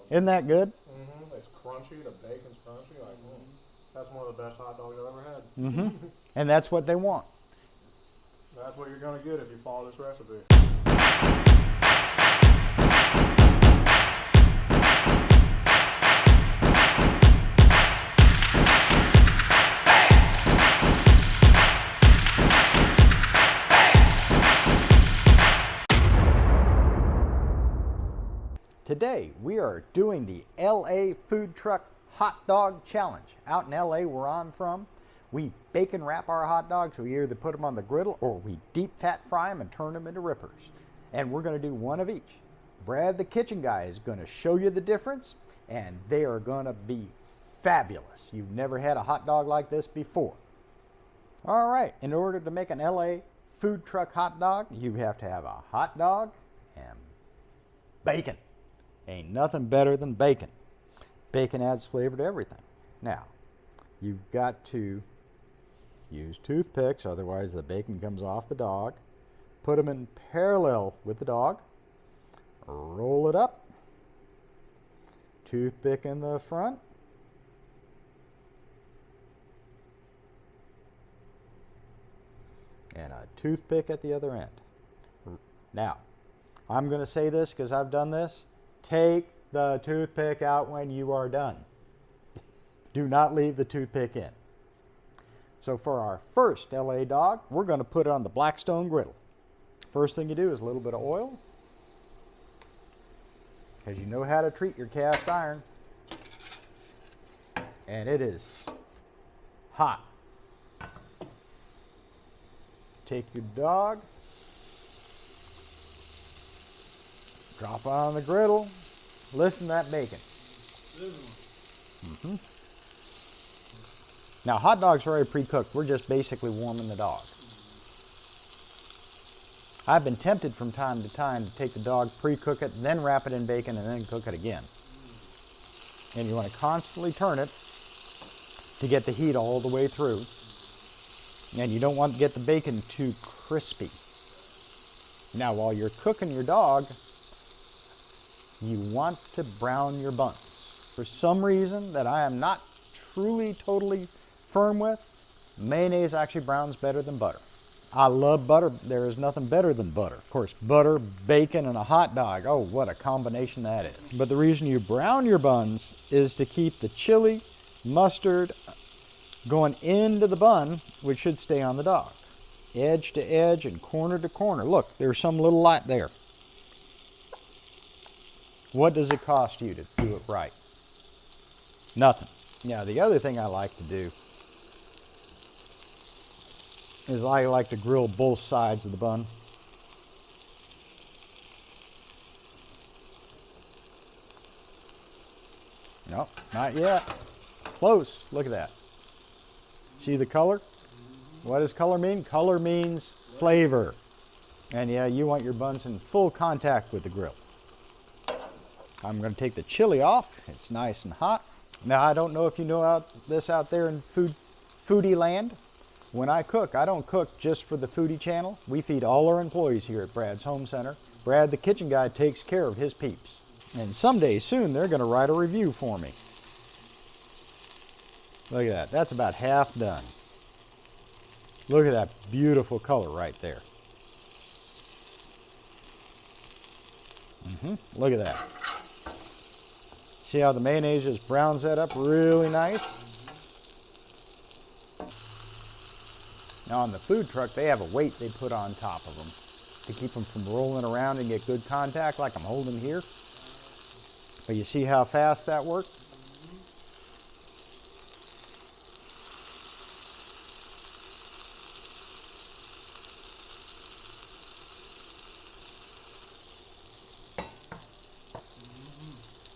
Isn't that good? Mm-hmm. It's crunchy. The bacon's crunchy. Like, that's one of the best hot dogs I've ever had. Mm-hmm. And that's what they want. That's what you're going to get if you follow this recipe. Today we are doing the LA Food Truck Hot Dog Challenge. Out in LA where I'm from, we bacon wrap our hot dogs. We either put them on the griddle or we deep fat fry them and turn them into rippers. And we're going to do one of each. Brad the kitchen guy is going to show you the difference, and they are going to be fabulous. You've never had a hot dog like this before. All right, in order to make an LA Food Truck hot dog, you have to have a hot dog and bacon. Ain't nothing better than bacon. Bacon adds flavor to everything. Now, you've got to use toothpicks, otherwise the bacon comes off the dog. Put them in parallel with the dog. Roll it up. Toothpick in the front. And a toothpick at the other end. Now, I'm going to say this because I've done this. Take the toothpick out when you are done. Do not leave the toothpick in. So for our first LA dog, we're going to put it on the Blackstone griddle. First thing you do is a little bit of oil, because you know how to treat your cast iron. And it is hot. Take your dog, drop it on the griddle. Listen to that bacon. Mm-hmm. Now, hot dogs are already pre-cooked. We're just basically warming the dog. I've been tempted from time to time to take the dog, pre-cook it, then wrap it in bacon, and then cook it again. And you want to constantly turn it to get the heat all the way through. And you don't want to get the bacon too crispy. Now, while you're cooking your dog, you want to brown your buns. For some reason that I am not truly, totally firm with, mayonnaise actually browns better than butter. I love butter. There is nothing better than butter. Of course, butter, bacon, and a hot dog. Oh, what a combination that is. But the reason you brown your buns is to keep the chili, mustard going into the bun, which should stay on the dog. Edge to edge and corner to corner. Look, there's some little light there. What does it cost you to do it right? Nothing. Now, the other thing I like to do is I like to grill both sides of the bun. Nope, not yet. Close. Look at that. See the color? What does color mean? Color means flavor. And yeah, you want your buns in full contact with the grill. I'm going to take the chili off. It's nice and hot. Now, I don't know if you know this out there in foodie land. When I cook, I don't cook just for the foodie channel. We feed all our employees here at Brad's Home Center. Brad, the kitchen guy, takes care of his peeps. And someday soon, they're going to write a review for me. Look at that. That's about half done. Look at that beautiful color right there. Look at that. See how the mayonnaise just browns that up really nice? Now on the food truck, they have a weight they put on top of them to keep them from rolling around and get good contact like I'm holding here. But you see how fast that worked?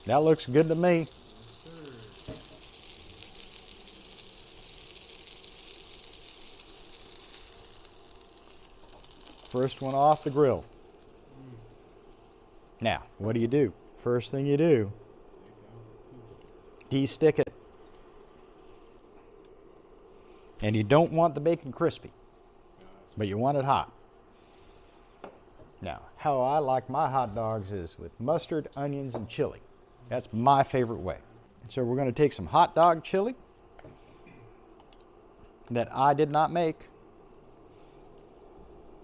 That looks good to me. First one off the grill. Now, what do? First thing you do, de-stick it. And you don't want the bacon crispy, but you want it hot. Now, how I like my hot dogs is with mustard, onions, and chili. That's my favorite way. So we're going to take some Hotdog Chili that I did not make,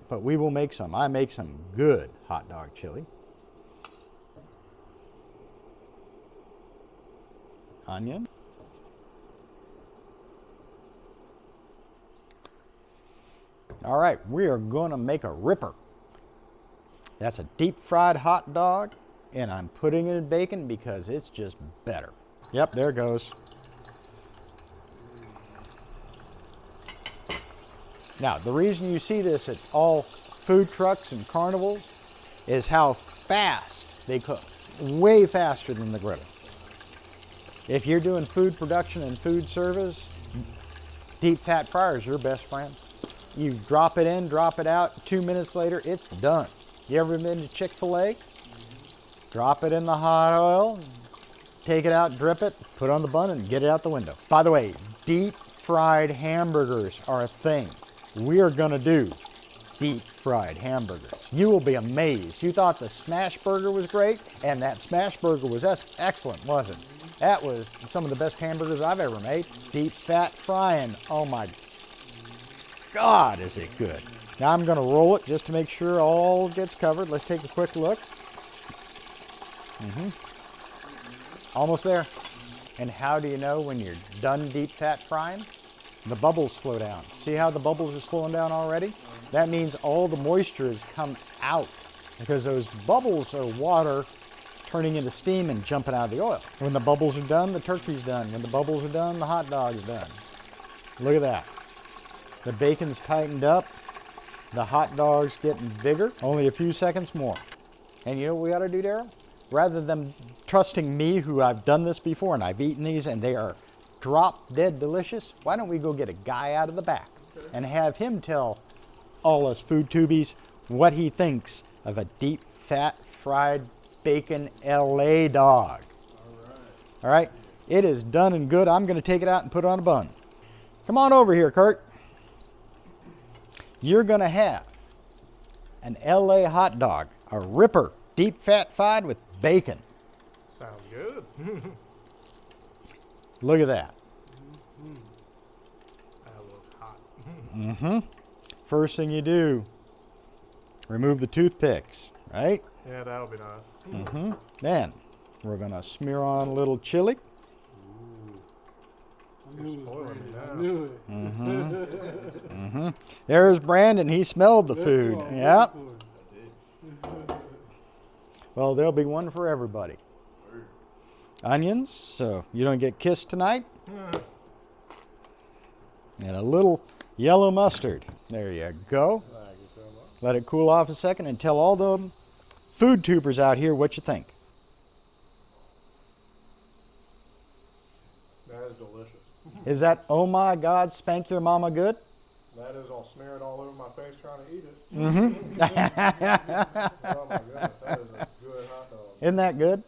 but we will make some. I make some good Hotdog Chili. Onion. All right, we are going to make a ripper. That's a deep fried hot dog, and I'm putting it in bacon because it's just better. Yep, there it goes. Now, the reason you see this at all food trucks and carnivals is how fast they cook. Way faster than the griddle. If you're doing food production and food service, deep fat fryer is your best friend. You drop it in, drop it out, 2 minutes later, it's done. You ever been to Chick-fil-A? Drop it in the hot oil, take it out, drip it, put it on the bun, and get it out the window. By the way, deep fried hamburgers are a thing. We are gonna do deep fried hamburgers. You will be amazed. You thought the smash burger was great, and that smash burger was excellent, wasn't it? That was some of the best hamburgers I've ever made. Deep fat frying, oh my God, is it good. Now I'm gonna roll it just to make sure all gets covered. Let's take a quick look. Almost there. And how do you know when you're done deep fat frying? The bubbles slow down. See how the bubbles are slowing down already? That means all the moisture has come out because those bubbles are water turning into steam and jumping out of the oil. When the bubbles are done, the turkey's done. When the bubbles are done, the hot dog is done. Look at that. The bacon's tightened up. The hot dog's getting bigger. Only a few seconds more. And you know what we ought to do, Darryl? Rather than trusting me, who I've done this before and I've eaten these and they are drop dead delicious, why don't we go get a guy out of the back and have him tell all us food tubies what he thinks of a deep fat fried bacon LA dog. All right, it is done and good. I'm going to take it out and put it on a bun. Come on over here, Kurt. You're going to have an LA hot dog, a ripper, deep fat fried with bacon. Sounds good. Look at that. That looks hot. First thing you do, remove the toothpicks, right? Yeah, that'll be nice. Then we're going to smear on a little chili. You're spoiling me now. There's Brandon. He smelled the food. Yep. Well, there'll be one for everybody. Onions, so you don't get kissed tonight. And a little yellow mustard. There you go. Thank you so much. Let it cool off a second and tell all the food tubers out here what you think. That is delicious. Is that, oh my God, spank your mama good? That is, I'll smear it all over my face trying to eat it. Mm-hmm. Oh my goodness, that is a good hot dog. Isn't that good?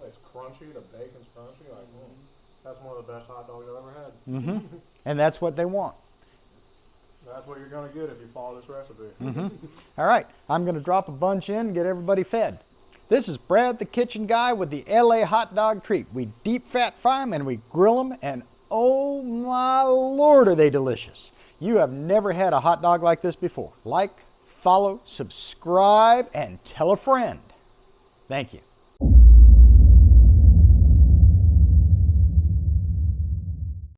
It's crunchy, the bacon's crunchy. Like, that's one of the best hot dogs I've ever had. And that's what they want. That's what you're going to get if you follow this recipe. All right, I'm going to drop a bunch in and get everybody fed. This is Brad the Kitchen Guy with the LA hot dog treat. We deep fat fry them and we grill them, and oh my Lord, are they delicious. You have never had a hot dog like this before. Like, follow, subscribe, and tell a friend. Thank you.